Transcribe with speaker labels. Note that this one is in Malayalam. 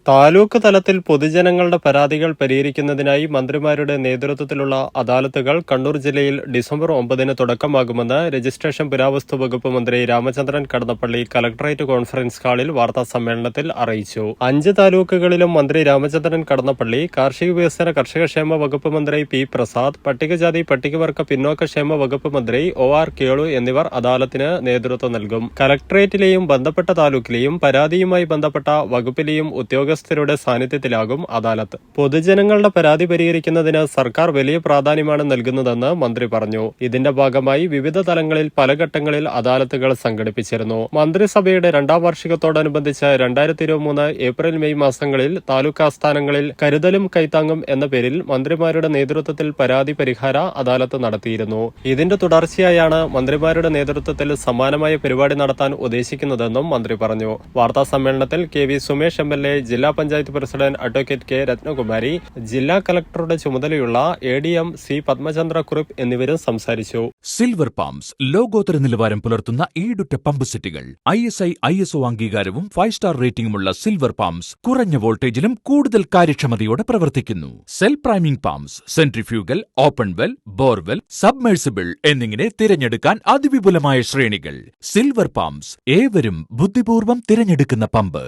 Speaker 1: താലൂക്ക് തലത്തിൽ പൊതുജനങ്ങളുടെ പരാതികൾ പരിഹരിക്കുന്നതിനായി മന്ത്രിമാരുടെ നേതൃത്വത്തിലുള്ള അദാലത്തുകൾ കണ്ണൂർ ജില്ലയിൽ ഡിസംബർ 9-ന് തുടക്കമാകുമെന്ന് രജിസ്ട്രേഷൻ പുരാവസ്തു വകുപ്പ് മന്ത്രി രാമചന്ദ്രൻ കടന്നപ്പള്ളി കലക്ടറേറ്റ് കോൺഫറൻസ് ഹാളിൽ വാർത്താസമ്മേളനത്തിൽ അറിയിച്ചു. 5 താലൂക്കുകളിലും മന്ത്രി രാമചന്ദ്രൻ കടന്നപ്പള്ളി, കാർഷിക വികസന കർഷകക്ഷേമ വകുപ്പ് മന്ത്രി പി പ്രസാദ്, പട്ടികജാതി പട്ടികവർഗ പിന്നോക്കക്ഷേമ വകുപ്പ് മന്ത്രി OR കേളു എന്നിവർ അദാലത്തിന് നേതൃത്വം നൽകും. കലക്ടറേറ്റിലെയും ബന്ധപ്പെട്ട താലൂക്കിലെയും പരാതിയുമായി ബന്ധപ്പെട്ട വകുപ്പിലെയും ഉദ്യോഗസ്ഥരുടെ സാന്നിധ്യത്തിലാകും അദാലത്ത്. പൊതുജനങ്ങളുടെ പരാതി പരിഹരിക്കുന്നതിന് സർക്കാർ വലിയ പ്രാധാന്യമാണ് നൽകുന്നതെന്ന് മന്ത്രി പറഞ്ഞു. ഇതിന്റെ ഭാഗമായി വിവിധ തലങ്ങളിൽ പല ഘട്ടങ്ങളിൽ അദാലത്തുകൾ സംഘടിപ്പിച്ചിരുന്നു. മന്ത്രിസഭയുടെ 2ാം വാർഷികത്തോടനുബന്ധിച്ച് 2023 ഏപ്രിൽ മെയ് മാസങ്ങളിൽ താലൂക്ക് ആസ്ഥാനങ്ങളിൽ കരുതലും കൈത്താങ്ങും എന്ന പേരിൽ മന്ത്രിമാരുടെ നേതൃത്വത്തിൽ പരാതി പരിഹാര അദാലത്ത് നടത്തിയിരുന്നു. ഇതിന്റെ തുടർച്ചയായാണ് മന്ത്രിമാരുടെ നേതൃത്വത്തിൽ സമാനമായ പരിപാടി നടത്താൻ ഉദ്ദേശിക്കുന്നതെന്നും മന്ത്രി പറഞ്ഞു. വാർത്താസമ്മേളനത്തിൽ KV സുമേഷ് MLA, ജില്ലാ panchayat president advocate K Ratnakumari, ജില്ലാ കളക്ടറുടെ ചുമതലയുള്ള ADM C പത്മചന്ദ്ര കുറുപ്പ് എന്നിവരും സംസാരിച്ചു.
Speaker 2: സിൽവർ പാംസ് ലോകോത്തര നിലവാരം പുലർത്തുന്ന ഈടുറ്റ പമ്പ് സെറ്റുകൾ, ISI ISO അംഗീകാരവും 5 സ്റ്റാർ റേറ്റിംഗുമുള്ള സിൽവർ പാംസ് കുറഞ്ഞ വോൾട്ടേജിലും കൂടുതൽ കാര്യക്ഷമതയോടെ പ്രവർത്തിക്കുന്നു. Cell priming palms, centrifugal, open well, borewell, submersible എന്നിങ്ങനെ തിരഞ്ഞെടുക്കാൻ അതിവിപുലമായ ശ്രേണികൾ. സിൽവർ പാംസ്, ഏവരും ബുദ്ധിപൂർവ്വം തിരഞ്ഞെടുക്കുന്ന പമ്പ്.